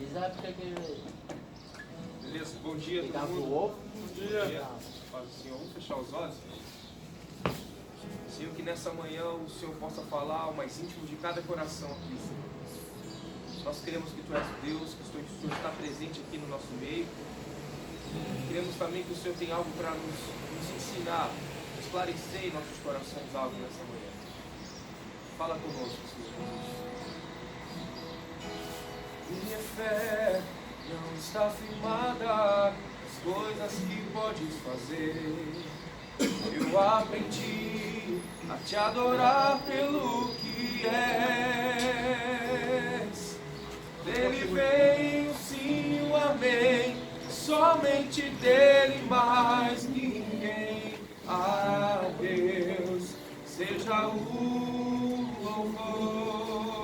Beleza? Bom dia, todo mundo. Bom dia. Paz do Senhor. Vamos fechar os olhos. Senhor, que nessa manhã o Senhor possa falar ao mais íntimo de cada coração aqui, Senhor. Nós queremos que Tu és Deus, que o Senhor está presente aqui no nosso meio. Queremos também que o Senhor tem algo para nos ensinar, esclarecer em nossos corações algo nessa manhã. Fala conosco, Senhor. Minha fé não está firmada nas coisas que podes fazer. Eu aprendi a te adorar pelo que és. Dele vem o sim, o amém, somente dele, mais ninguém. A Deus seja o louvor.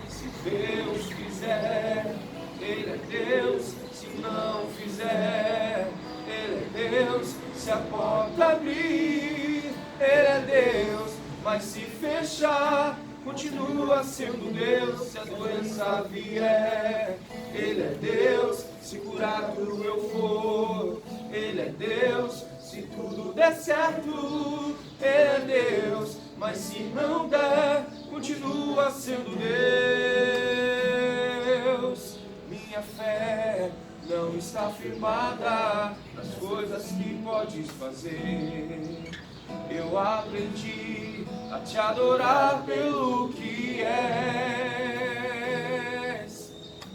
Se Deus fizer, Ele é Deus. Se não fizer, Ele é Deus. Se a porta abrir, Ele é Deus. Mas se fechar, continua sendo Deus. Se a doença vier, Ele é Deus. Se curado eu for, Ele é Deus. Se tudo der certo, Ele é Deus. Mas se não der, continua sendo Deus. Minha fé não está firmada nas coisas que podes fazer. Eu aprendi a te adorar pelo que és.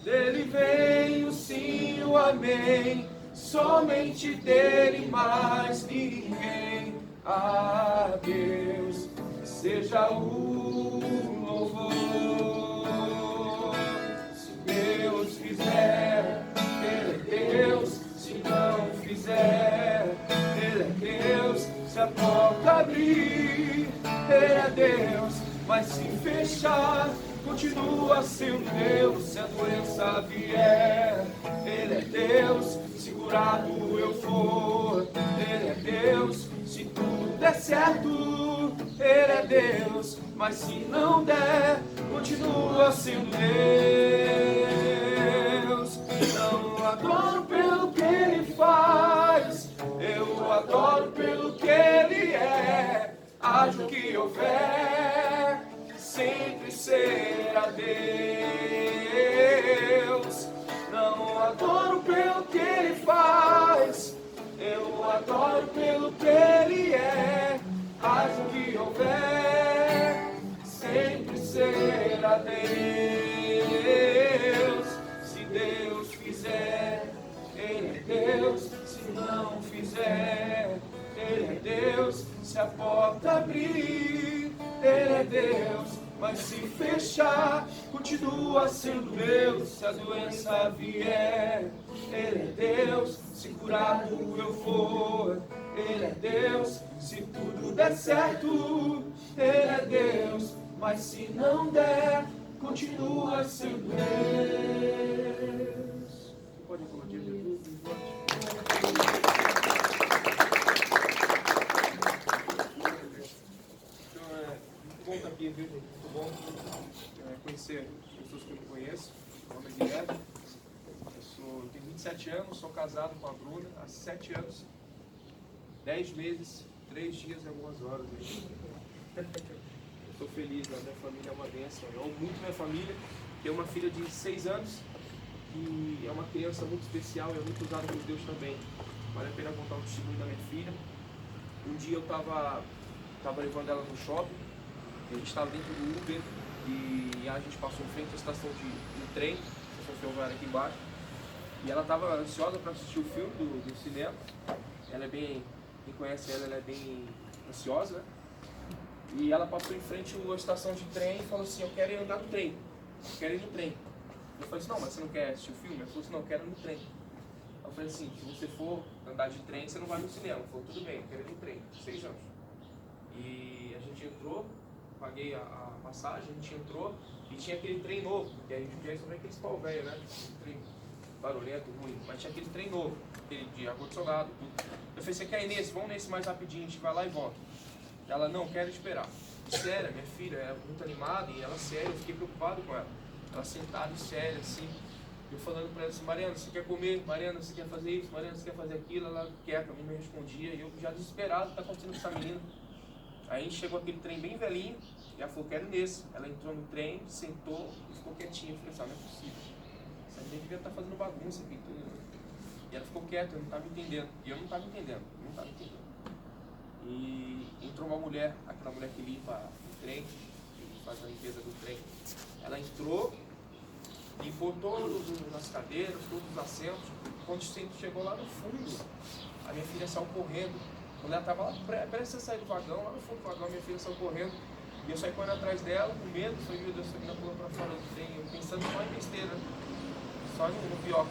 Dele vem o sim, o amém, somente dele, mais ninguém. A Deus seja o louvor. Se Deus fizer, Ele é Deus. Se não fizer, Ele é Deus. Se a porta abrir, Ele é Deus. Mas se fechar, continua sendo Deus. Se a doença vier, Ele é Deus. Se curado eu for, Ele é Deus. Se tudo der certo, Ele é Deus. Mas se não der, continua sendo Deus. Não adoro pelo que Ele faz, eu adoro pelo que Ele é. Haja o que houver, sempre será Deus. Não adoro pelo que Ele faz, eu adoro pelo que Ele é. Haja o que houver, sempre será Deus. Se Deus fizer, Ele é Deus. Se não fizer, Ele é Deus. Se a porta abrir, Ele é Deus. Mas se fechar, continua sendo Deus. Se a doença vier, Ele é Deus. Se curado eu for, Ele é Deus. Se tudo der certo, Ele é Deus. Mas se não der, continua sendo Deus. Pode aplaudir Jesus. Bom estar aqui, viu, gente? Muito bom conhecer pessoas que eu não conheço. Meu nome é Guilherme. Eu tenho 27 anos, sou casado com a Bruna há 7 anos, 10 meses, 3 dias e algumas horas. Estou feliz, a minha família é uma bênção. Eu amo muito minha família, tenho uma filha de 6 anos e é uma criança muito especial e é muito usada por Deus também. Vale a pena contar o testemunho da minha filha. Um dia eu estava levando ela no shopping. A gente estava dentro do Uber e a gente passou em frente à estação de trem, estação ferroviária aqui embaixo. E ela estava ansiosa para assistir o filme do cinema. Ela é bem, quem conhece ela é bem ansiosa, né? E ela passou em frente à estação de trem e falou assim: eu quero ir andar no trem, eu quero ir no trem. Eu falei assim: não, mas você não quer assistir o filme? Ela falou assim: não, eu quero ir no trem. Eu falei assim: se você for andar de trem, você não vai no cinema. Ela falou: tudo bem, eu quero ir no trem, 6 anos. E a gente entrou, paguei a passagem, a gente entrou e tinha aquele trem novo, porque a gente já só vê aqueles pau velho, né? Trem barulhento, ruim, mas tinha aquele trem novo, aquele de ar-condicionado, tudo. Eu falei: você quer ir nesse? Vamos nesse mais rapidinho, a gente vai lá e volta. Ela: não, quero esperar. Sério, minha filha é muito animada e ela séria, eu fiquei preocupado com ela. ela sentada e séria, assim, eu falando para ela assim, Mariana, você quer comer? Mariana, você quer fazer isso? Mariana, você quer fazer aquilo? Ela quieta, não me respondia, e eu já desesperado, o que está acontecendo com essa menina? Aí chegou aquele trem bem velhinho, e ela falou, quero nesse. Ela entrou no trem, sentou e ficou quietinha. Eu falei assim, não é possível, essa menina devia estar fazendo bagunça aqui, tudo. E ela ficou quieta, eu não estava entendendo, e eu não estava entendendo. E entrou uma mulher, aquela mulher que limpa o trem, que faz a limpeza do trem. Ela entrou, limpou todas as cadeiras, todos os assentos. Quando chegou lá no fundo, a minha filha saiu correndo. Quando ela estava lá prestes a sair do vagão, lá no fundo do vagão, minha filha saiu correndo. E eu saí correndo atrás dela, com medo. Falei, meu Deus, essa menina pulou para fora do trem. Eu pensando só em besteira, só no pior.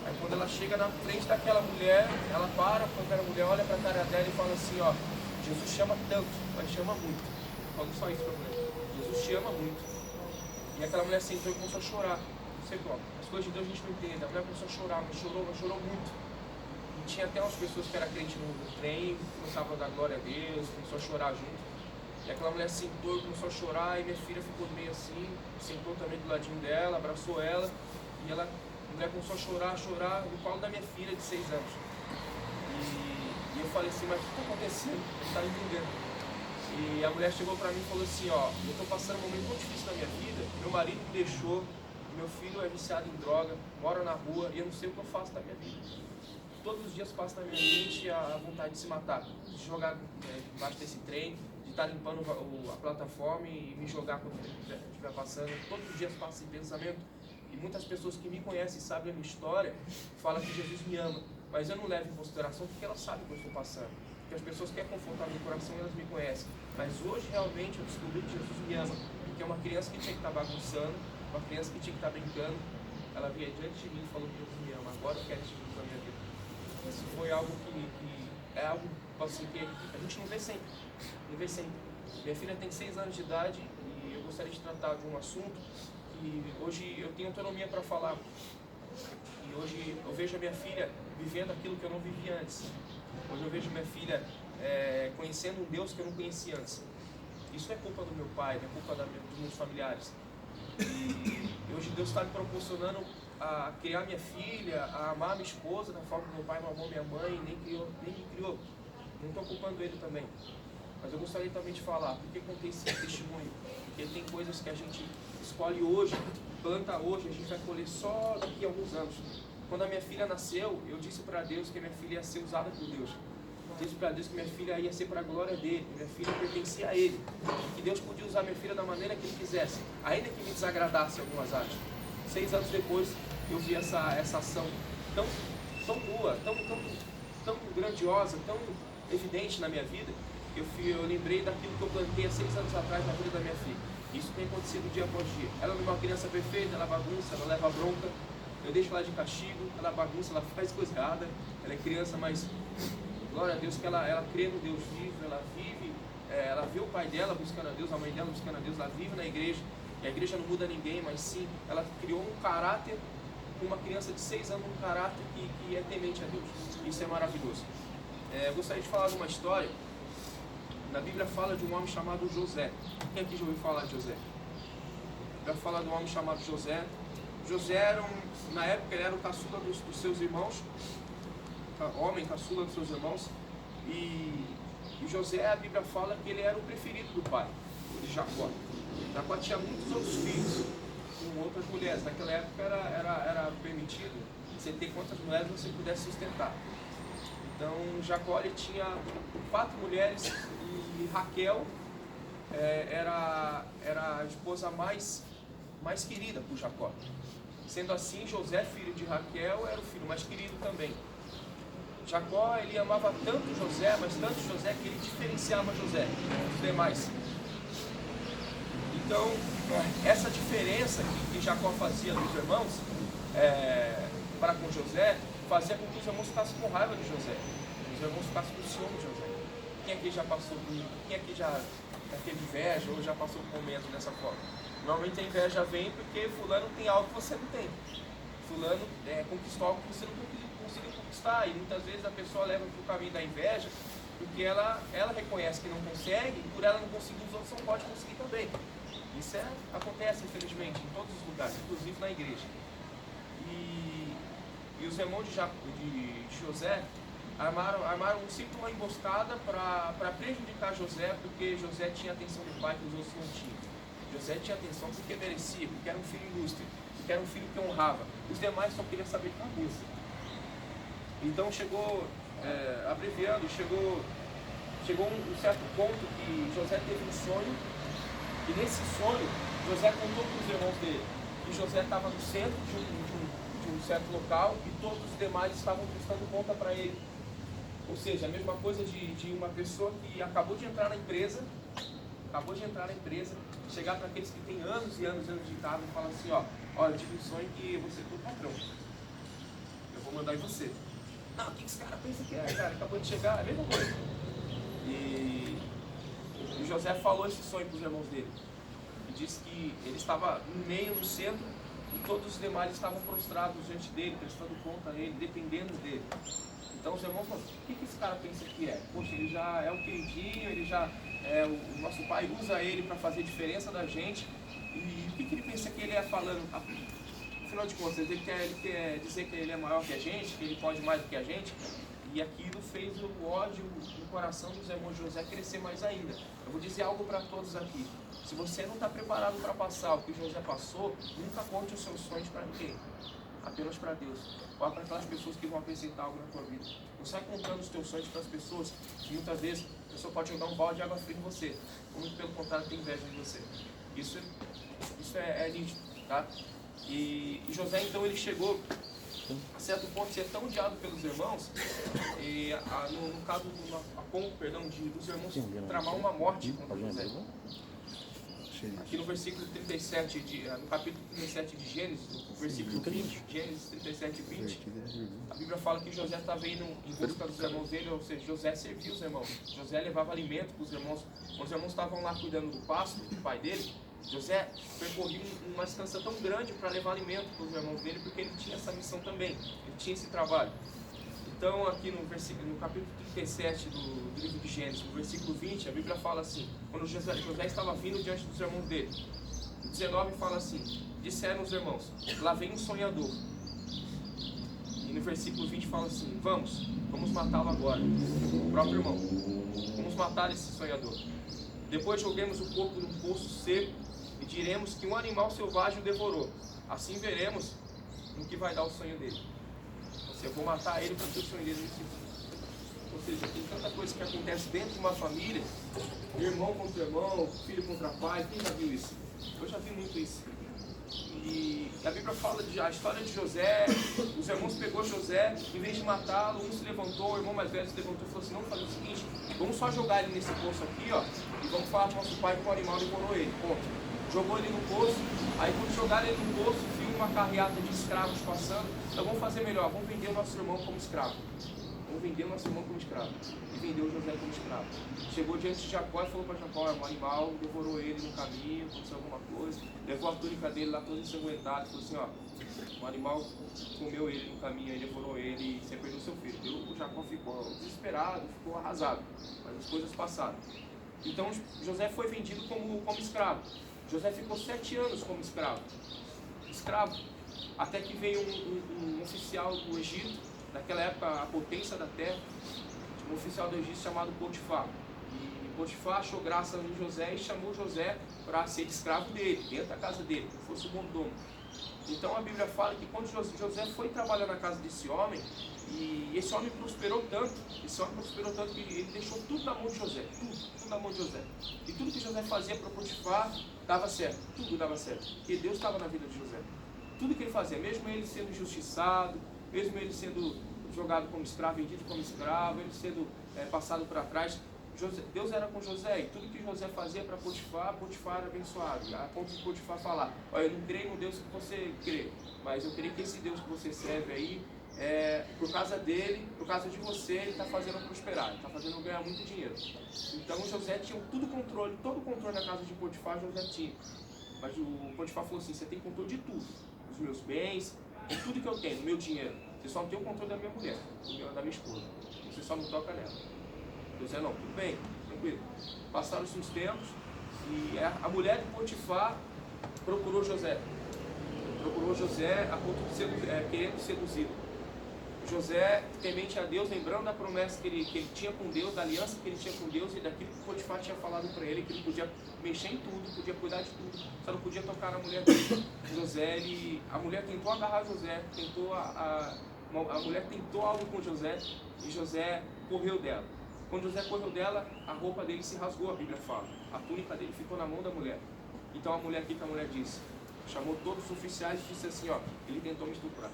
Aí quando ela chega na frente daquela mulher, ela para com aquela mulher, olha para a cara dela e fala assim, ó, Jesus chama tanto, mas chama muito. Falando só isso para a mulher, Jesus chama muito. E aquela mulher sentou e começou a chorar. Não sei como, as coisas de Deus a gente não entende. A mulher começou a chorar, mas chorou muito. E tinha até umas pessoas que eram crentes no trem, começavam a dar glória a Deus, começou a chorar junto. E aquela mulher sentou e começou a chorar, e minha filha ficou meio assim, sentou também do ladinho dela, abraçou ela, e ela... A mulher começou a chorar no colo da minha filha de 6 anos. E eu falei assim, mas o que está acontecendo? Não está entendendo. E a mulher chegou para mim e falou assim, ó, eu estou passando um momento muito difícil na minha vida, meu marido me deixou, meu filho é viciado em droga, mora na rua e eu não sei o que eu faço da minha vida. Todos os dias passa na minha mente a vontade de se matar, de jogar debaixo desse trem, de estar limpando a plataforma e me jogar quando estiver passando. Todos os dias passa esse pensamento. E muitas pessoas que me conhecem e sabem a minha história falam que Jesus me ama, mas eu não levo em consideração porque elas sabem o que eu estou passando. Porque as pessoas querem confortar meu coração e elas me conhecem. Mas hoje realmente eu descobri que Jesus me ama, porque é uma criança que tinha que estar bagunçando, uma criança que tinha que estar brincando, ela veio diante de mim e falou que Jesus me ama. Agora eu quero Jesus na minha vida. Isso foi algo que é algo assim que a gente não vê sempre. Não vê sempre. Minha filha tem 6 anos de idade e eu gostaria de tratar de um assunto. E hoje eu tenho autonomia para falar. E hoje eu vejo a minha filha vivendo aquilo que eu não vivi antes. Hoje eu vejo minha filha conhecendo um Deus que eu não conhecia antes. Isso não é culpa do meu pai, não é culpa dos meus familiares. E hoje Deus está me proporcionando a criar minha filha, a amar minha esposa da forma que meu pai não amou minha mãe, nem me criou. Não estou culpando ele também. Mas eu gostaria também de falar, por que contei esse testemunho? Porque tem coisas que a gente escolhe hoje, planta hoje, a gente vai colher só daqui a alguns anos. Quando a minha filha nasceu, eu disse para Deus que minha filha ia ser usada por Deus. Eu disse para Deus que minha filha ia ser para a glória dele, que minha filha pertencia a ele. Que Deus podia usar minha filha da maneira que ele quisesse, ainda que me desagradasse em algumas áreas. 6 anos depois, eu vi essa ação tão boa, tão grandiosa, tão evidente na minha vida. Eu lembrei daquilo que eu plantei há 6 anos atrás na vida da minha filha. Isso tem acontecido dia após dia. Ela não é uma criança perfeita, ela bagunça, ela leva bronca. Eu deixo ela de castigo, ela bagunça, ela faz coisa errada. Ela é criança, mas glória a Deus que ela crê no Deus vivo, ela vive, ela vê o pai dela buscando a Deus, a mãe dela buscando a Deus, ela vive na igreja. E a igreja não muda ninguém, mas sim, ela criou um caráter, uma criança de 6 anos, um caráter que é temente a Deus. Isso é maravilhoso. Eu gostaria de falar de uma história. Na Bíblia fala de um homem chamado José. Quem aqui já ouviu falar de José? Vai falar de um homem chamado José. José na época ele era o caçula dos seus irmãos, homem caçula dos seus irmãos. E José, a Bíblia fala que ele era o preferido do pai, de Jacó. Jacó tinha muitos outros filhos com outras mulheres. Naquela época era permitido você ter quantas mulheres você pudesse sustentar. Então Jacó ele tinha 4 mulheres e Raquel era a esposa mais querida por Jacó. Sendo assim, José, filho de Raquel, era o filho mais querido também. Jacó ele amava tanto José, mas tanto José que ele diferenciava José dos demais. Então, essa diferença que Jacó fazia dos irmãos para com José, fazia com que os irmãos ficassem com raiva de José. Os irmãos ficassem com ciúme de José. Quem aqui já passou por isso? Quem aqui já teve inveja ou já passou por momentos dessa forma? Normalmente a inveja vem porque fulano tem algo que você não tem. Fulano conquistou algo que você não conseguiu conquistar. E muitas vezes a pessoa leva para o caminho da inveja porque ela reconhece que não consegue e por ela não conseguir, os outros não podem conseguir também. Isso acontece, infelizmente, em todos os lugares, inclusive na igreja. E os irmãos de José armaram sempre uma emboscada para prejudicar José, porque José tinha a atenção do pai que os outros não tinham. José tinha atenção porque merecia, porque era um filho ilustre, porque era um filho que honrava. Os demais só queriam saber de cabeça. Então abreviando, chegou um certo ponto que José teve um sonho, e nesse sonho José contou para os irmãos dele que José estava no centro de um certo local e todos os demais estavam prestando conta para ele. Ou seja, a mesma coisa de uma pessoa que acabou de entrar na empresa, chegar para aqueles que têm anos e anos de casa e falar assim, olha, eu tive um sonho que você é o patrão, eu vou mandar em você. Não, o que esse cara pensa que é, cara? Acabou de chegar, é a mesma coisa. E José falou esse sonho para os irmãos dele. E disse que ele estava no meio, no centro, e todos os demais estavam prostrados diante dele, prestando conta a ele, dependendo dele. Então os irmãos falaram, o que esse cara pensa que é? Poxa, ele já é um queridinho, o nosso pai usa ele para fazer diferença da gente. E o que ele pensa que ele é falando? Afinal de contas, ele quer dizer que ele é maior que a gente, que ele pode mais do que a gente. E aquilo fez o ódio no coração dos irmãos de José crescer mais ainda. Eu vou dizer algo para todos aqui. Se você não está preparado para passar o que José passou, nunca conte os seus sonhos para ninguém. Apenas para Deus. Ou para aquelas pessoas que vão acrescentar algo na tua vida. Não sai contando os teus sonhos para as pessoas, que muitas vezes a pessoa pode jogar um balde de água fria em você. Ou muito pelo contrário, tem inveja de você. Isso é nítido, tá? E José, então, ele chegou a certo ponto de ser tão odiado pelos irmãos, no caso dos irmãos tramar uma morte contra José. Aqui no versículo 37, no capítulo 37 de Gênesis, no versículo 20, Gênesis 37 e 20, a Bíblia fala que José estava indo em busca dos irmãos dele, ou seja, José servia os irmãos. José levava alimento para os irmãos. Quando os irmãos estavam lá cuidando do pasto do pai dele, José percorria uma distância tão grande para levar alimento para os irmãos dele, porque ele tinha essa missão também, ele tinha esse trabalho. Então, aqui no capítulo 37 do livro de Gênesis, no versículo 20, a Bíblia fala assim, quando José estava vindo diante dos irmãos dele, o 19 fala assim, disseram os irmãos, lá vem um sonhador. E no versículo 20 fala assim, vamos matá-lo agora, o próprio irmão, vamos matar esse sonhador. Depois joguemos o corpo num poço seco e diremos que um animal selvagem o devorou. Assim veremos no que vai dar o sonho dele. Eu vou matar ele porque o sonho dele não se cumpre. Ou seja, tem tanta coisa que acontece dentro de uma família, irmão contra irmão, filho contra pai. Quem já viu isso? Eu já vi muito isso. E a Bíblia fala a história de José. Os irmãos pegou José, em vez de matá-lo, um se levantou, o irmão mais velho se levantou e falou assim, vamos fazer o seguinte, vamos só jogar ele nesse poço aqui, e vamos falar para o nosso pai que o animal devorou ele. Ponto. Jogou ele no poço, aí quando jogaram ele no poço, viu uma carreata de escravos passando. Então vamos fazer melhor, vamos vender o nosso irmão como escravo. E vendeu José como escravo. Chegou diante de Jacó e falou para Jacó, um animal devorou ele no caminho, aconteceu alguma coisa. Levou a túnica dele lá toda ensanguentada e falou assim, um animal comeu ele no caminho, aí devorou ele e você perdeu seu filho. O Jacó ficou desesperado, ficou arrasado, mas as coisas passaram. Então José foi vendido como escravo. José ficou 7 anos como escravo, até que veio um oficial do Egito, naquela época a potência da terra, um oficial do Egito chamado Potifar. E Potifar achou graça em José e chamou José para ser escravo dele, dentro da casa dele, como fosse o mordomo. Então a Bíblia fala que quando José foi trabalhar na casa desse homem, e esse homem prosperou tanto que ele deixou tudo na mão de José, tudo na mão de José. E tudo que José fazia para Potifar dava certo, tudo dava certo, porque Deus estava na vida de José. Tudo que ele fazia, mesmo ele sendo injustiçado, mesmo ele sendo jogado como escravo, vendido como escravo, ele sendo passado para trás, Deus era com José, e tudo que José fazia para Potifar era abençoado, a ponto de Potifar falar, olha, eu não creio no Deus que você crê, mas eu creio que esse Deus que você serve aí, por causa dele, por causa de você, ele está fazendo prosperar, ele está fazendo ganhar muito dinheiro. Então José tinha todo o controle na casa de Potifar, José tinha. Mas o Potifar falou assim, você tem controle de tudo, dos meus bens, de tudo que eu tenho, do meu dinheiro. Você só não tem o controle da minha mulher, da minha esposa. Você só não toca nela. José, não, tudo bem, tranquilo. Passaram-se uns tempos E a mulher de Potifar procurou José a ponto de querendo seduzi-lo. José, temente a Deus, lembrando da promessa que ele tinha com Deus, da aliança que ele tinha com Deus e daquilo que Potifar tinha falado para ele, que ele podia mexer em tudo, podia cuidar de tudo, só não podia tocar na mulher dele. A mulher tentou agarrar José, a mulher tentou algo com José e José correu dela. Quando José correu dela, a roupa dele se rasgou, a Bíblia fala. A túnica dele ficou na mão da mulher. Então a mulher, o que a mulher disse? Chamou todos os oficiais e disse assim, ó, ele tentou me estuprar.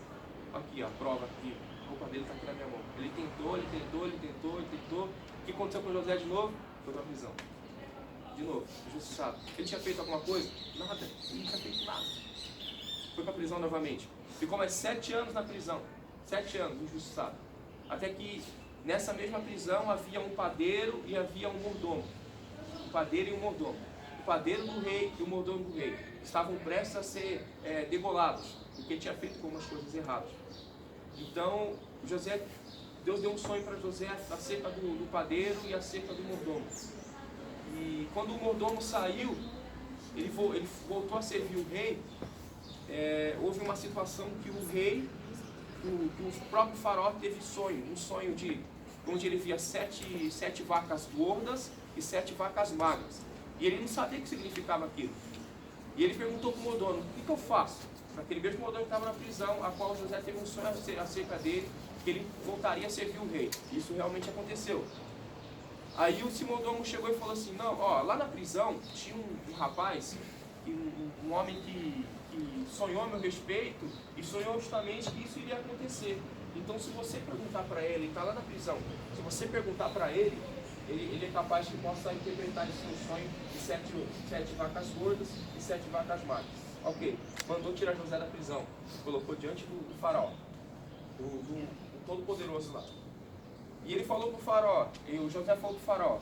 Aqui, ó, a prova aqui. A roupa dele está aqui na minha mão. Ele tentou. O que aconteceu com José de novo? Foi para a prisão. De novo, injustiçado. Ele tinha feito alguma coisa? Nada. Ele não tinha feito nada. Foi para a prisão novamente. Ficou mais 7 anos na prisão. 7 anos, injustiçado. Até que nessa mesma prisão havia um padeiro e havia um mordomo. Um padeiro e um mordomo. O padeiro do rei e o mordomo do rei estavam prestes a ser degolados, porque tinha feito algumas coisas erradas. Então, Deus deu um sonho para José acerca do padeiro e acerca do mordomo. E quando o mordomo saiu, ele voltou a servir o rei. Houve uma situação que o rei, o próprio faraó teve um sonho onde ele via 7 vacas gordas e 7 vacas magras. E ele não sabia o que significava aquilo. E ele perguntou para o mordomo, o que eu faço? Aquele mesmo mordomo que estava na prisão, a qual José teve um sonho acerca dele, que ele voltaria a servir o rei. Isso realmente aconteceu. Aí esse mordomo chegou e falou assim, não, ó, lá na prisão tinha um rapaz, um homem que sonhou a meu respeito e sonhou justamente que isso iria acontecer. Então se você perguntar para ele, ele está lá na prisão, se você perguntar para ele é capaz que possa interpretar esse seu sonho de 7 vacas gordas e 7 vacas magras. Ok, mandou tirar José da prisão, colocou diante do faraó, do Todo-Poderoso lá. E ele falou para o faraó, e o José falou para o faraó,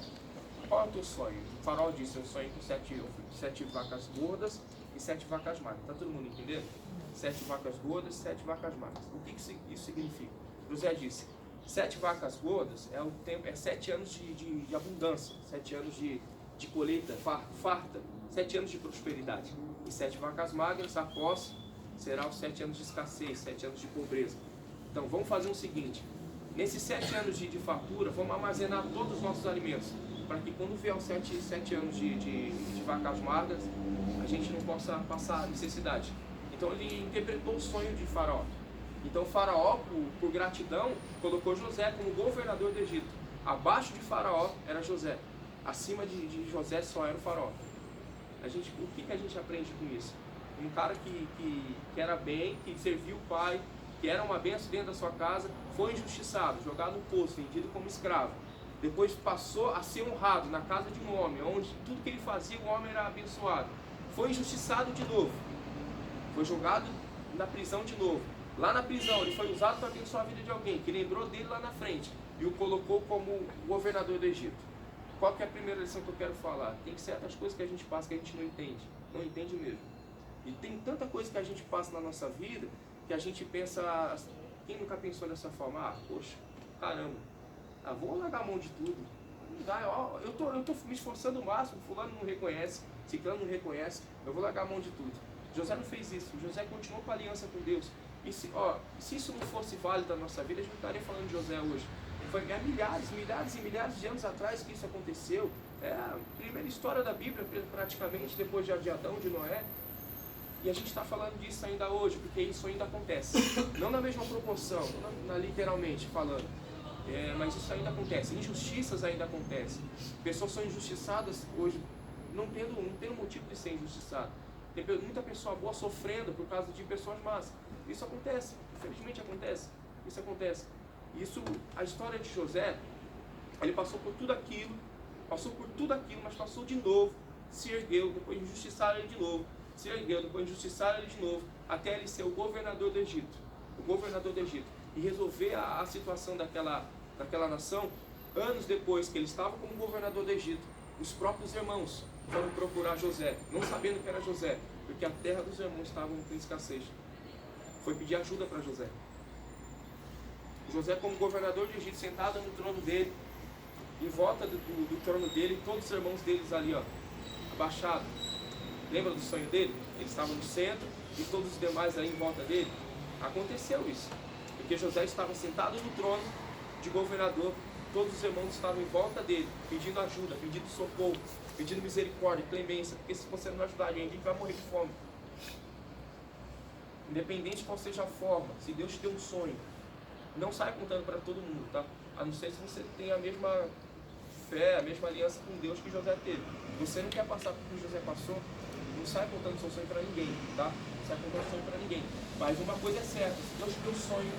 qual é o teu sonho? O faraó disse, eu sonho com 7 vacas gordas e 7 vacas magras. Está todo mundo entendendo? 7 vacas gordas e 7 vacas magras. O que isso significa? José disse, 7 vacas gordas é 7 anos de abundância, 7 anos de colheita farta, 7 anos de prosperidade. E 7 vacas magras, após, será os 7 anos de escassez, 7 anos de pobreza. Então vamos fazer o seguinte, nesses 7 anos de fartura, vamos armazenar todos os nossos alimentos, para que quando vier os 7 anos de vacas magras, a gente não possa passar necessidade. Então ele interpretou o sonho de Faraó. Então Faraó, por gratidão, colocou José como governador do Egito. Abaixo de Faraó era José. Acima de José só era o Faraó. O que a gente aprende com isso? Um cara que era bem, que serviu o pai, que era uma bênção dentro da sua casa, foi injustiçado, jogado no poço, vendido como escravo. Depois passou a ser honrado na casa de um homem, onde tudo que ele fazia, o homem era abençoado. Foi injustiçado de novo. Foi jogado na prisão de novo. Lá na prisão, ele foi usado para abençoar a vida de alguém, que lembrou dele lá na frente, e o colocou como governador do Egito. Qual que é a primeira lição que eu quero falar? Tem certas coisas que a gente passa que a gente não entende mesmo. E tem tanta coisa que a gente passa na nossa vida, que a gente pensa, quem nunca pensou dessa forma? Poxa, caramba, vou largar a mão de tudo. Não dá, eu tô me esforçando o máximo, fulano não reconhece, ciclano não reconhece, eu vou largar a mão de tudo. José não fez isso, José continuou com a aliança com Deus. E se isso não fosse válido na nossa vida, a gente não estaria falando de José hoje. Foi milhares de anos atrás que isso aconteceu. É a primeira história da Bíblia, praticamente, depois de Adão, de Noé. E a gente está falando disso ainda hoje, porque isso ainda acontece. Não na mesma proporção, não literalmente falando. Mas isso ainda acontece. Injustiças ainda acontecem. Pessoas são injustiçadas hoje, não tendo motivo de ser injustiçado. Tem muita pessoa boa sofrendo por causa de pessoas más. Isso acontece, infelizmente acontece. Isso acontece. A história de José, ele passou por tudo aquilo, mas passou de novo, se ergueu, depois injustiçaram ele de novo, se ergueu, depois injustiçaram ele de novo, até ele ser o governador do Egito, e resolver a situação daquela nação. Anos depois que ele estava como governador do Egito, os próprios irmãos foram procurar José, não sabendo que era José, porque a terra dos irmãos estava com escassez. Foi pedir ajuda para José. José, como governador do Egito, sentado no trono dele, em volta do trono dele, todos os irmãos deles ali, baixado. Lembra do sonho dele? Ele estava no centro e todos os demais aí em volta dele. Aconteceu isso, porque José estava sentado no trono de governador, todos os irmãos estavam em volta dele, pedindo ajuda, pedindo socorro, pedindo misericórdia, clemência, porque se você não ajudar a gente vai morrer de fome. Independente de qual seja a forma, se Deus te deu um sonho, não saia contando para todo mundo, tá? A não ser se você tem a mesma fé, a mesma aliança com Deus que José teve. Você não quer passar por que José passou, não sai contando seu sonho para ninguém, tá? Não sai contando seu sonho para ninguém. Mas uma coisa é certa, se Deus te deu um sonho,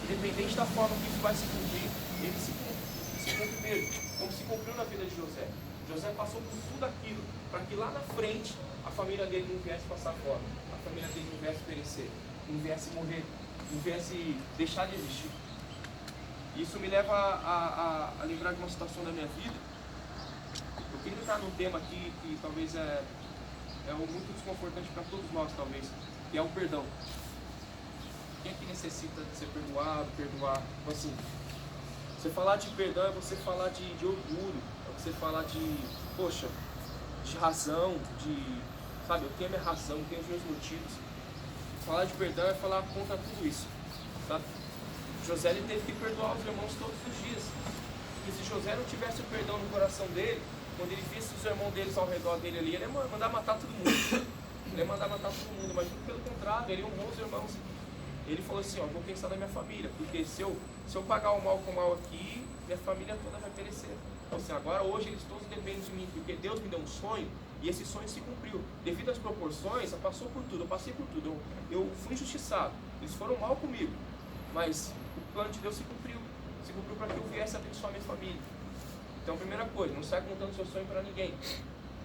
independente da forma que isso vai se cumprir, ele se cumpre mesmo, como se cumpriu na vida de José. José passou por tudo aquilo, para que lá na frente a família dele não viesse passar fora, a família dele não viesse perecer, não viesse morrer, não viesse deixar de existir. Isso me leva a lembrar de uma situação da minha vida. Eu queria entrar num tema aqui que talvez é muito desconfortante para todos nós, talvez, que é o perdão. Quem é que necessita de ser perdoado, perdoar? Então, assim, você falar de perdão é você falar de orgulho, é você falar de, poxa, de razão, sabe, eu tenho a minha razão, eu tenho os meus motivos. Falar de perdão é falar contra tudo isso, tá? José, ele teve que perdoar os irmãos todos os dias. Porque se José não tivesse o perdão no coração dele, quando ele visse os irmãos deles ao redor dele ali, ele ia mandar matar todo mundo. Ele ia mandar matar todo mundo, mas pelo contrário, ele honrou os irmãos. Ele falou assim, ó, vou pensar na minha família, porque se eu pagar o mal com o mal aqui, minha família toda vai perecer. Então assim, agora hoje eles todos dependem de mim, porque Deus me deu um sonho, e esse sonho se cumpriu. Devido às proporções, passou por tudo, eu passei por tudo, eu fui injustiçado, eles foram mal comigo, mas o plano de Deus se cumpriu para que eu viesse abençoar minha família. Então, primeira coisa, não sai contando seu sonho para ninguém.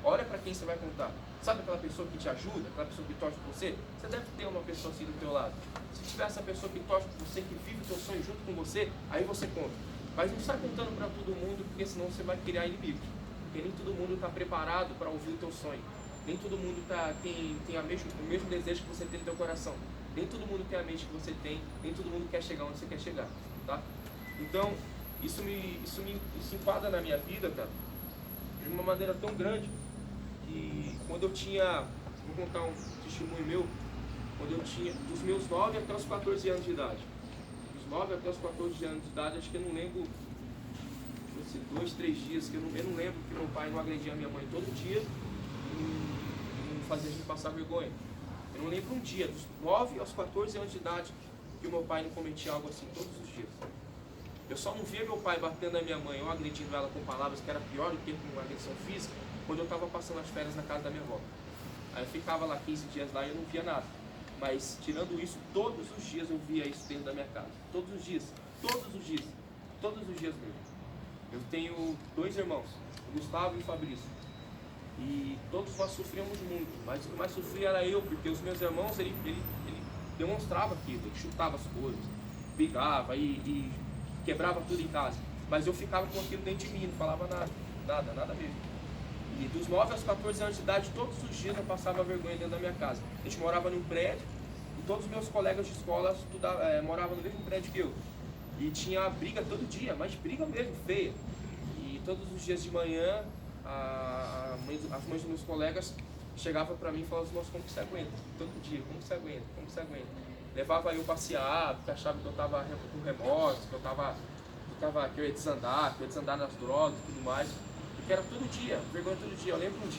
Olha para quem você vai contar. Sabe aquela pessoa que te ajuda, aquela pessoa que torce por você? Você deve ter uma pessoa assim do teu lado. Se tiver essa pessoa que torce por você, que vive o teu sonho junto com você, aí você conta. Mas não sai contando para todo mundo, porque senão você vai criar inimigos. Porque nem todo mundo está preparado para ouvir o teu sonho. Nem todo mundo tem o mesmo desejo que você tem no teu coração. Nem todo mundo tem a mente que você tem, nem todo mundo quer chegar onde você quer chegar, tá? Então, isso enquadra na minha vida, cara, de uma maneira tão grande, que quando eu tinha, vou contar um testemunho meu, quando eu tinha, dos meus 9 até os 14 anos de idade, dos 9 até os 14 anos de idade, acho que eu não lembro, 2, 3 dias, que eu não lembro que meu pai não agredia a minha mãe todo dia, e não fazia a gente passar vergonha. Eu não lembro um dia, dos 9 aos 14 anos de idade, que o meu pai não cometia algo assim todos os dias. Eu só não via meu pai batendo na minha mãe ou agredindo ela com palavras, que era pior do que com uma agressão física, quando eu estava passando as férias na casa da minha avó. Aí eu ficava lá 15 dias lá e eu não via nada. Mas tirando isso, todos os dias eu via isso dentro da minha casa. Todos os dias mesmo. Eu tenho 2 irmãos, o Gustavo e o Fabrício. E todos nós sofríamos muito, mas o que mais sofria era eu, porque os meus irmãos, ele demonstrava aquilo, ele chutava as coisas, brigava e quebrava tudo em casa. Mas eu ficava com aquilo dentro de mim, não falava nada mesmo. E dos 9 aos 14 anos de idade, todos os dias eu passava vergonha dentro da minha casa. A gente morava num prédio, e todos os meus colegas de escola moravam no mesmo prédio que eu. E tinha briga todo dia, mas briga mesmo, feia. E todos os dias de manhã, as mães dos meus colegas chegavam para mim e falavam, nossa, como que você aguenta? Todo dia, como que você aguenta? Levava eu passear, porque achava que eu estava com remorso, que eu ia desandar nas drogas e tudo mais. Porque era todo dia, vergonha todo dia. Eu lembro um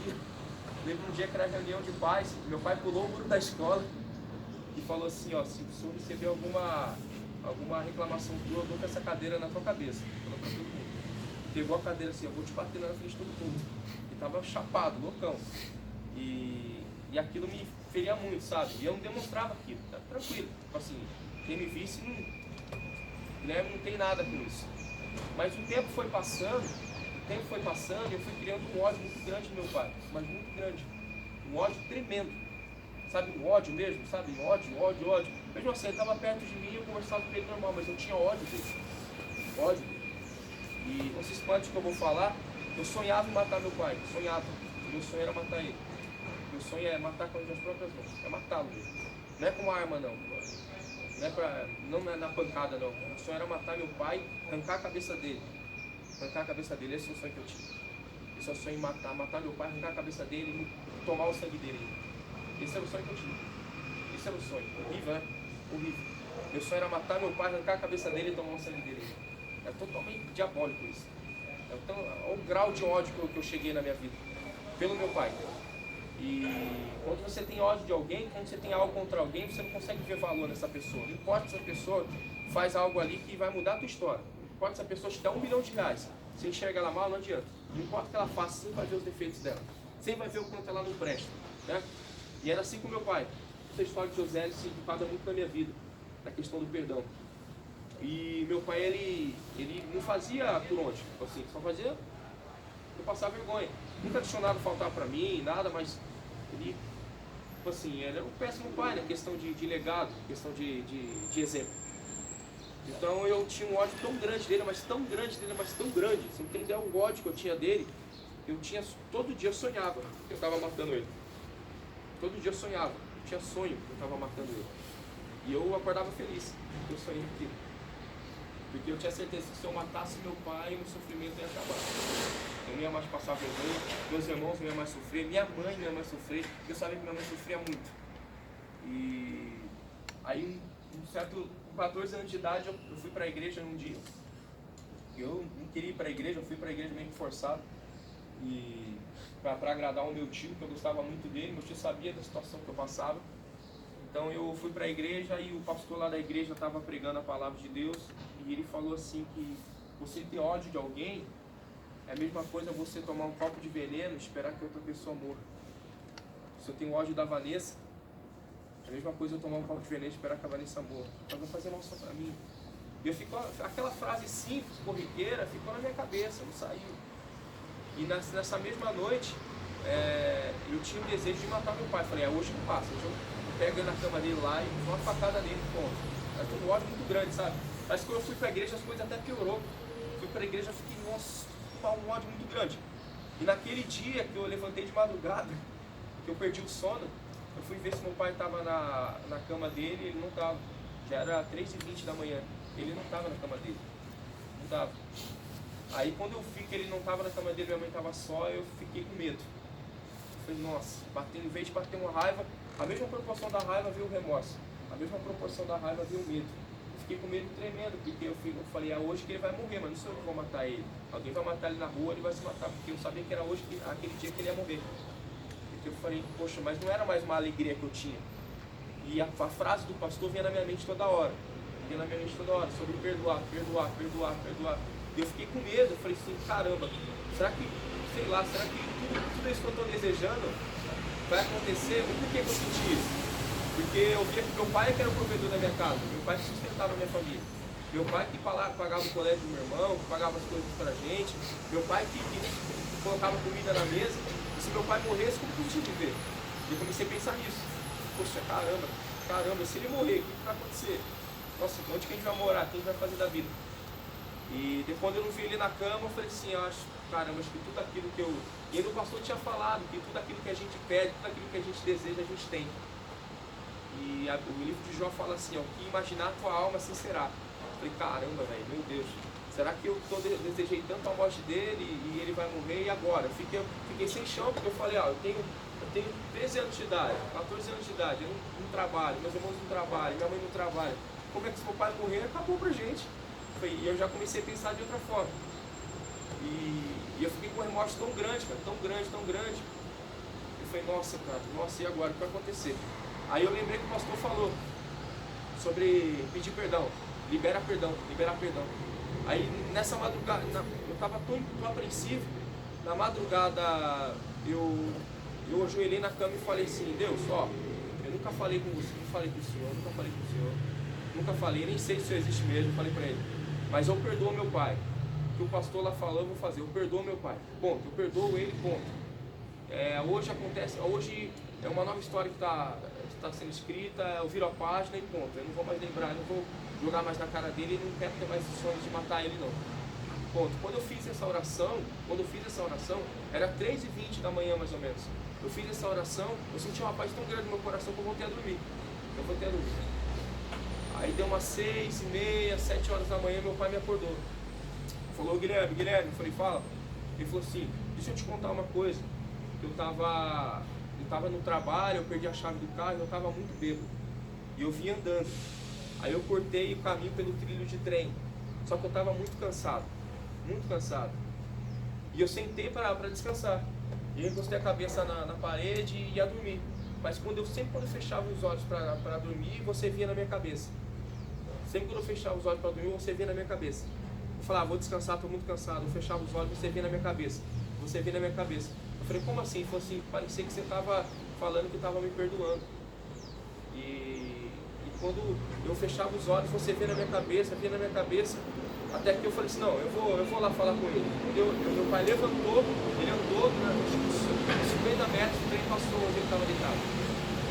dia que era reunião de pais, meu pai pulou o muro da escola e falou assim, ó, se o senhor receber alguma reclamação tua, eu dou com essa cadeira na tua cabeça. Falou pra todo mundo. Pegou a cadeira assim, eu vou te bater na frente de todo mundo. E tava chapado, loucão. E aquilo me feria muito, sabe? E eu não demonstrava aquilo, tá tranquilo. Tipo assim, quem me visse não tem nada com isso. Mas o tempo foi passando e eu fui criando um ódio muito grande do meu pai. Mas muito grande. Um ódio tremendo. Sabe, um ódio mesmo, sabe? Ódio. Mesmo assim, ele estava perto de mim e eu conversava com ele normal, mas eu tinha ódio dele. Ódio dele. E não se espante que eu vou falar, eu sonhava em matar meu pai. Sonhava. Meu sonho era matar ele. Meu sonho é matar com as minhas próprias mãos. É matá-lo mesmo. Não é com uma arma, não. Não é na pancada, não. O sonho era matar meu pai, arrancar a cabeça dele. Esse é o sonho que eu tinha. Eu só sonho em matar meu pai, arrancar a cabeça dele e tomar o sangue dele. Esse era o sonho que eu tinha. Esse era o sonho. Horrível, né? Horrível. Meu sonho era matar meu pai, arrancar a cabeça dele e tomar o sangue dele. É totalmente diabólico isso. Olha o grau de ódio que eu cheguei na minha vida. Pelo meu pai. E quando você tem ódio de alguém, quando você tem algo contra alguém, você não consegue ver valor nessa pessoa. Não importa se a pessoa faz algo ali que vai mudar a tua história. Não importa se a pessoa te dá R$1 milhão. Você enxerga ela mal, não adianta. Não importa o que ela faça, você vai ver os defeitos dela. Você vai ver o quanto ela não presta. Né? E era assim com meu pai. Essa história de José se equipada muito na minha vida, na questão do perdão. E meu pai, ele não fazia por onde, assim, só fazia eu passar vergonha. Nunca deixou nada faltar pra mim, nada, mas ele, assim, ele era um péssimo pai na questão de legado, questão de exemplo. Então eu tinha um ódio tão grande dele, mas tão grande dele, mas tão grande. Você entender o ódio que eu tinha dele, todo dia eu sonhava que eu estava matando ele. Todo dia eu sonhava, eu tinha sonho que eu estava matando ele. E eu acordava feliz, eu sonhei aquilo. Porque eu tinha certeza que se eu matasse meu pai, o meu sofrimento ia acabar. Eu não ia mais passar vergonha, meus irmãos não iam mais sofrer, minha mãe não ia mais sofrer, eu sabia que minha mãe sofria muito. E aí, com 14 anos de idade, eu fui para a igreja num dia. Eu não queria ir para a igreja, eu fui para a igreja meio que forçado. E para agradar o meu tio, que eu gostava muito dele, meu tio sabia da situação que eu passava. Então eu fui para a igreja e o pastor lá da igreja estava pregando a palavra de Deus. E ele falou assim que você ter ódio de alguém é a mesma coisa você tomar um copo de veneno e esperar que outra pessoa morra. Se eu tenho ódio da Vanessa, é a mesma coisa eu tomar um copo de veneno e esperar que a Vanessa morra. Então vai fazer mal só para mim. E aquela frase simples, corriqueira, ficou na minha cabeça, não saiu. E nessa mesma noite, eu tinha o desejo de matar meu pai. Falei, hoje não passa, hoje eu pego ele na cama dele lá e dou uma facada nele, ponto. Eu tenho um ódio muito grande, sabe? Mas quando eu fui para a igreja, as coisas até piorou. Fui para a igreja, fiquei, nossa, um ódio muito grande. E naquele dia que eu levantei de madrugada, que eu perdi o sono, eu fui ver se meu pai estava na cama dele e ele não estava. Já era 3h20 da manhã, ele não estava na cama dele. Não estava. Aí quando eu vi que ele não estava na cama dele, minha mãe estava só, eu fiquei com medo. Eu falei, nossa, em vez de bater uma raiva, a mesma proporção da raiva veio o remorso. A mesma proporção da raiva veio o medo. Fiquei com medo tremendo, porque eu falei, hoje que ele vai morrer, mas não sou eu que vou matar ele. Alguém vai matar ele na rua, ele vai se matar, porque eu sabia que era hoje, aquele dia que ele ia morrer. Porque eu falei, poxa, mas não era mais uma alegria que eu tinha. E a frase do pastor vinha na minha mente toda hora. Vinha na minha mente toda hora, sobre perdoar, perdoar, perdoar, perdoar. E eu fiquei com medo, eu falei assim, caramba, será que, sei lá, será que tudo isso que eu estou desejando vai acontecer? Por que eu senti isso? Porque eu via que meu pai que era o provedor da minha casa, meu pai que sustentava a minha família. Meu pai que pagava o colégio do meu irmão, que pagava as coisas pra gente. Meu pai que colocava comida na mesa. E se meu pai morresse, como que eu tinha que viver? E eu comecei a pensar nisso. Poxa, caramba, se ele morrer, o que vai acontecer? Nossa, onde que a gente vai morar? Quem vai fazer da vida? E depois quando eu não vi ele na cama, eu falei assim, acho que tudo aquilo que eu... E ele, o pastor tinha falado que tudo aquilo que a gente pede, tudo aquilo que a gente deseja, a gente tem. E o livro de Jó fala assim, o que imaginar tua alma assim será. Eu falei, caramba, velho, meu Deus, será que eu desejei tanto a morte dele e ele vai morrer e agora? Eu fiquei sem chão, porque eu falei, eu tenho 13 anos de idade, 14 anos de idade, eu não trabalho, meus irmãos não trabalham, minha mãe não trabalha. Como é que se meu pai morrer, acabou pra gente? E eu já comecei a pensar de outra forma. E eu fiquei com um remorso tão grande, cara, tão grande, tão grande. Eu falei, nossa, e agora? O que vai acontecer? Aí eu lembrei que o pastor falou sobre pedir perdão, liberar perdão. Aí nessa madrugada, eu estava tão apreensivo, na madrugada eu ajoelhei na cama e falei assim, Deus, eu nunca falei com você, nunca falei com o Senhor, nunca falei, nem sei se o Senhor existe mesmo, eu falei para ele, mas eu perdoo meu pai, o que o pastor lá falou eu vou fazer, eu perdoo meu pai, ponto, eu perdoo ele, ponto. Hoje é uma nova história que está sendo escrita, eu viro a página e ponto. Eu não vou mais lembrar, eu não vou jogar mais na cara dele e não quero ter mais sonhos de matar ele não. Ponto. Quando eu fiz essa oração, era 3h20 da manhã mais ou menos. Eu fiz essa oração, eu senti uma paz tão grande no meu coração que eu voltei a dormir. Aí deu umas 6h30, 7 horas da manhã, meu pai me acordou. Falou, Guilherme, eu falei, fala. Ele falou assim, Deixa eu te contar uma coisa. Eu tava no trabalho, eu perdi a chave do carro, eu tava muito bêbado. E eu vim andando. Aí eu cortei o caminho pelo trilho de trem. Só que eu tava muito cansado. Muito cansado. E eu sentei para descansar. E eu encostei a cabeça na parede e ia dormir. Mas sempre quando eu fechava os olhos para dormir, você vinha na minha cabeça. Sempre quando eu fechava os olhos para dormir, você vinha na minha cabeça. Eu falava, vou descansar, estou muito cansado. Eu fechava os olhos, você vinha na minha cabeça. Você vinha na minha cabeça. Eu falei, como assim? Ele falou assim, parecia que você estava falando que estava me perdoando. E quando eu fechava os olhos, você vinha na minha cabeça, até que eu falei assim, não, eu vou lá falar com ele. Meu pai levantou, ele andou uns 50 metros, o trem passou onde ele estava deitado.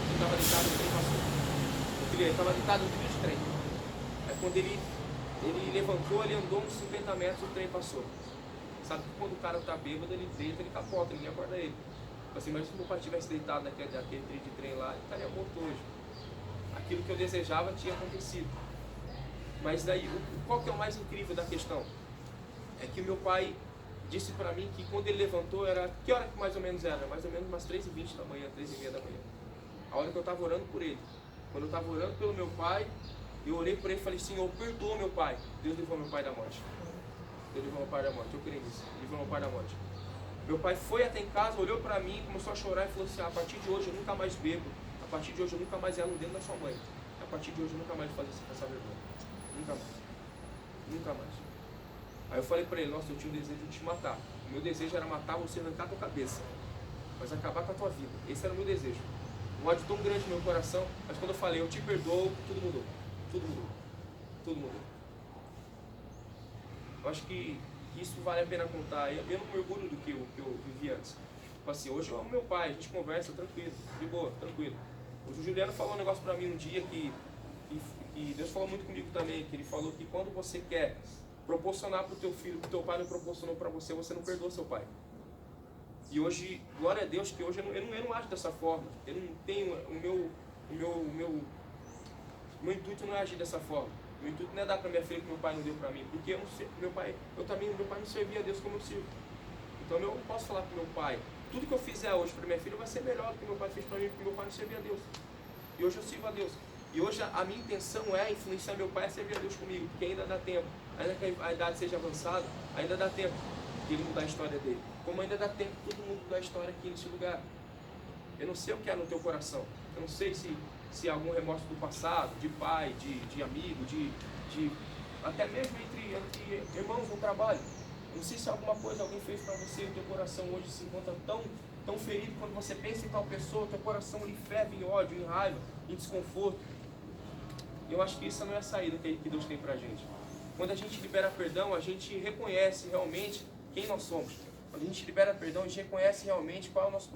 Ele estava deitado, o trem passou. Ele estava deitado no trilho de trem. Aí quando ele levantou, ele andou uns 50 metros, o trem passou. Sabe que quando o cara está bêbado, ele deita, ele capota, ninguém acorda ele. Assim, mas se meu pai tivesse deitado naquele trilho de trem lá, ele estaria morto hoje. Aquilo que eu desejava tinha acontecido. Mas daí, qual que é o mais incrível da questão? É que meu pai disse para mim que quando ele levantou, que hora que mais ou menos era? Mais ou menos umas 3h20 da manhã, 3h30 da manhã. A hora que eu estava orando por ele. Quando eu estava orando pelo meu pai, eu orei por ele e falei, Senhor, perdoa meu pai. Deus livrou meu pai da morte. Deus livrou meu pai da morte, eu creio nisso. Livrou meu pai da morte. Meu pai foi até em casa, olhou para mim, começou a chorar e falou assim, a partir de hoje eu nunca mais bebo. A partir de hoje eu nunca mais elo dentro da sua mãe. A partir de hoje eu nunca mais vou fazer essa vergonha. Nunca mais. Nunca mais. Aí eu falei pra ele, nossa, eu tinha um desejo de te matar. O meu desejo era matar você, arrancar a tua cabeça. Mas acabar com a tua vida. Esse era o meu desejo. Um ódio tão grande no meu coração. Mas quando eu falei, eu te perdoo, tudo mudou. Tudo mudou. Tudo mudou. Eu acho que isso vale a pena contar. Eu não me orgulho do que eu vivi antes. Tipo assim, hoje eu amo meu pai, a gente conversa tranquilo, de boa, tranquilo. Hoje o Juliano falou um negócio pra mim um dia que Deus falou muito comigo também, que ele falou que quando você quer proporcionar para o teu filho o que teu pai não proporcionou para você, você não perdoa seu pai. E hoje, glória a Deus, que hoje eu não acho dessa forma. Eu não tenho, o meu intuito não é agir dessa forma. O meu intuito não é dar para minha filha que meu pai não deu para mim, porque meu pai não servia a Deus como eu sirvo. Então eu não posso falar para meu pai, tudo que eu fizer hoje para minha filha vai ser melhor do que meu pai fez para mim, porque meu pai não servia a Deus. E hoje eu sirvo a Deus. E hoje a minha intenção é influenciar meu pai a servir a Deus comigo, porque ainda dá tempo. Ainda que a idade seja avançada, ainda dá tempo de ele mudar a história dele. Como ainda dá tempo de todo mundo mudar a história aqui nesse lugar. Eu não sei o que é no teu coração. Eu não sei se há algum remorso do passado, de pai, de amigo, até mesmo entre irmãos no trabalho. Eu não sei se alguma coisa alguém fez para você e o teu coração hoje se encontra tão ferido. Quando você pensa em tal pessoa, teu coração lhe ferve em ódio, em raiva, em desconforto. Eu acho que isso não é a saída que Deus tem pra gente. Quando a gente libera perdão, a gente reconhece realmente quem nós somos. Quando a gente libera perdão, a gente reconhece realmente qual é o nosso